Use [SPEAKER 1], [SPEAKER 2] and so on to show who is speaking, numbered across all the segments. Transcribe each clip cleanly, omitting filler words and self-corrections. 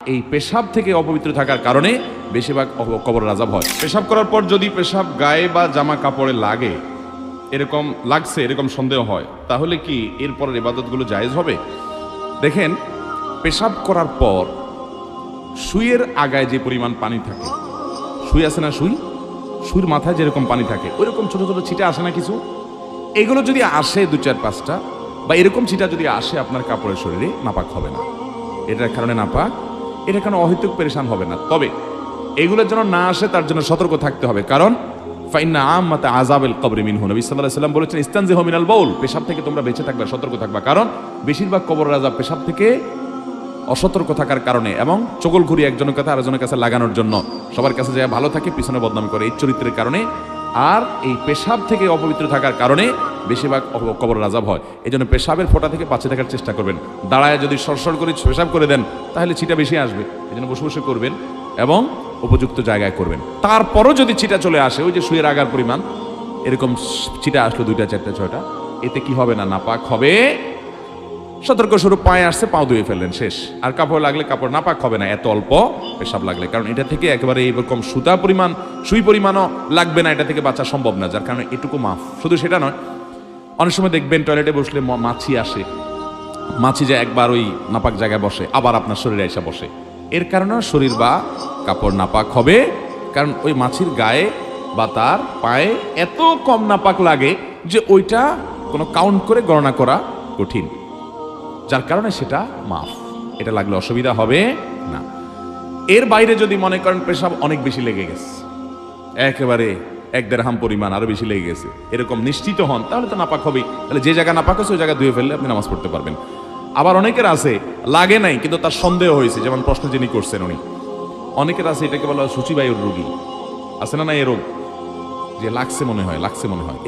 [SPEAKER 1] এই পেশাব থেকে অপবিত্র থাকার কারণে বেশিরভাগ কবরের আযাব হয়। পেশাব করার পর যদি পেশাব গায়ে বা জামা কাপড়ে লাগে, এরকম লাগছে এরকম সন্দেহ হয়, তাহলে কি এরপরের ইবাদতগুলো জায়েজ হবে? দেখেন, পেশাব করার পর সুইয়ের আগায় যে পরিমাণ পানি থাকে, সুই আছে না, সুইয়ের মাথায় যেরকম পানি থাকে ওইরকম ছোট ছোট ছিটা আসে না কিছু, এগুলো যদি আসে 2-4-5টা বা এরকম ছিটা যদি আসে আপনার কাপড়ের শরীরে, নাপাক হবে না। এটার কারণে নাপাক, এটার কারণে অহেতুক পেরেশান হবে না। তবে এগুলোর জন্য না আসে তার জন্য সতর্ক থাকতে হবে, কারণ ফাইন্না আম্মাতা আযাবিল কবরি মিনহু, নবী সাল্লাল্লাহু আলাইহি ওয়াসাল্লাম বলেছেন ইস্তানজিহু মিনাল বাউল, পেশাব থেকে তোমরা বেঁচে থাকবে, সতর্ক থাকবা, কারণ বেশিরভাগ কবরের আযাব পেশাব থেকে অসতর্ক থাকার কারণে এবং চগলখুরি একজনের কাছে আরেকজনের কাছে লাগানোর জন্য, সবার কাছে যায় ভালো থাকে পিছনে বদনাম করে, এই চরিত্রের কারণে আর এই পেশাব থেকে অপবিত্র থাকার কারণে বেশিরভাগ কবরের আযাব হয়। এই জন্য পেশাবের ফোঁটা থেকে বাঁচে থাকার চেষ্টা করবেন। দাঁড়ায় যদি সরসর করে পেশাব করে দেন তাহলে ছিটা বেশি আসবে, এই জন্য বসে বসে করবেন এবং উপযুক্ত জায়গায় করবেন। তারপরও যদি ছিটা চলে আসে, ওই যে সুইয়ের আগার পরিমাণ এরকম ছিটা আসলো 2টা 4টা 6টা, এতে কি হবে না, নাপাক হবে। সতর্ক স্বরূপ পায়ে আসছে, পাও ধুয়ে ফেললেন, শেষ। আর কাপড় লাগলে কাপড় নাপাক হবে না এত অল্প পেশাব লাগলে, কারণ এটা থেকে একেবারে এরকম সুতা পরিমাণ সুই পরিমাণও লাগবে না, এটা থেকে বাঁচা সম্ভব না, যার কারণে এটুকু মাফ। শুধু সেটা নয়, অনেক সময় দেখবেন টয়লেটে বসলে মাছি আসে, মাছি যে একবার ওই নাপাক জায়গায় বসে আবার আপনার শরীরে এসে বসে, এর কারণে শরীর বা কাপড় নাপাক হবে, কারণ ওই মাছির গায়ে বা তার পায়ে এত কম নাপাক লাগে যে ওইটা কোনো কাউন্ট করে গণনা করা কঠিন, যার কারণে সেটা মাফ, এটা লাগলে অসুবিধা হবে না। এর বাইরে যদি মনে করেন পেশাব অনেক বেশি লেগে গেছে, একেবারে 1 দেড়হাম পরিমাণ আরো বেশি লেগে গেছে, এরকম নিশ্চিত হন, তাহলে তো নাপাক হবেই। তাহলে যে জায়গা নাপাক আছে ওই জায়গা ধুয়ে ফেললে আপনি নামাজ পড়তে পারবেন। আবার অনেকের আছে লাগে নাই কিন্তু তার সন্দেহ হয়েছে, যেমন প্রশ্ন যিনি করছেন উনি, অনেকের আছে এটাকে বলা হয় সূচিবায়ুর রোগী, আছে না এই রোগ, যে লাগছে মনে হয়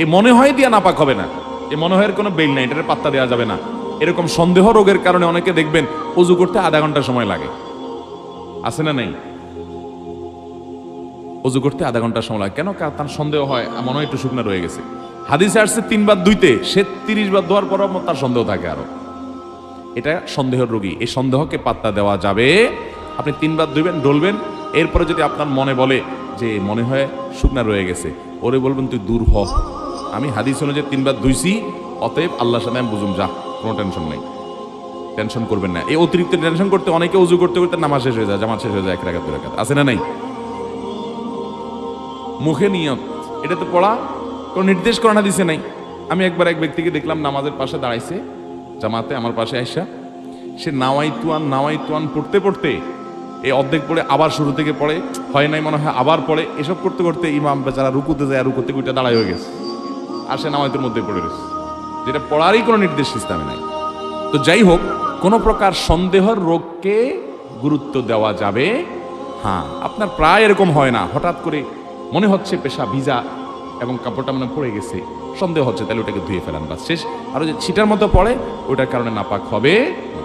[SPEAKER 1] এই মনে হয় দিয়া নাপাক হবে না, এই মনে হয় কোনো বেল নাই, এটার পাত্তা দেওয়া যাবে না। এরকম সন্দেহ রোগের কারণে অনেকে দেখবেন ওযু করতে আধা ঘন্টা সময় লাগে, আছে না নাই, ওযু করতে আধা ঘন্টা সময় লাগে কেন? তার সন্দেহ হয় মনে হয় একটু শুকনা রয়ে গেছে। হাদিসে আসছে 3 বার ধুইতে, সে 30 বার ধোয়ার পর তার সন্দেহ থাকে আরো, এটা সন্দেহের রোগী, এই সন্দেহকে পাত্তা দেওয়া যাবে। আপনি 3 বার ধুইবেন, ডলবেন, এরপরে যদি আপনার মনে বলে যে মনে হয় শুকনা রয়ে গেছে, ওরে বলবেন তুই দূর হ, আমি হাদিস অনুযায়ী 3 বার ধুইছি, অতএব আল্লাহর সাথে আমি বুঝুম, যা, কোনো টেনশন নেই, টেনশন করবেন না। এই অতিরিক্ত টেনশন করতে অনেকে উজু করতে করতে নামাজ শেষ হয়ে যায়, জামাত শেষ হয়ে যায় 1 রাকাত 2 রাকাত, আছে না নাই? মুখে নিয়ত, এটা তো পড়া কোনো নির্দেশ করা দিছে নাই। আমি একবার এক ব্যক্তিকে দেখলাম নামাজের পাশে দাঁড়াইছে জামাতে, আমার পাশে আইসা সে নাওয়াইতুয়ান পড়তে পড়তে এই অর্ধেক পড়ে আবার শুরু থেকে পড়ে, হয় নাই মনে হয় আবার পড়ে, এসব করতে করতে ইমাম বেচারা রুকুতে যায়, রুকুতে ওইটা দাঁড়াই হয়ে গেছে, আর সে নাওয়াইতুর মধ্যে পড়ে রয়েছে, যেটা পড়ারই কোনো নির্দেশ ইসলামে নাই। তো যাই হোক, কোনো প্রকার সন্দেহের রোগকে গুরুত্ব দেওয়া যাবে। হ্যাঁ, আপনার প্রায় এরকম হয় না, হঠাৎ করে মনে হচ্ছে পেশা ভিজা এবং কাপড়টা মনে পড়ে গেছে, সন্দেহ হচ্ছে, তাহলে ওটাকে ধুয়ে ফেলান, বাস শেষ। আর যে ছিটার মতো পড়ে ওইটার কারণে নাপাক হবে না।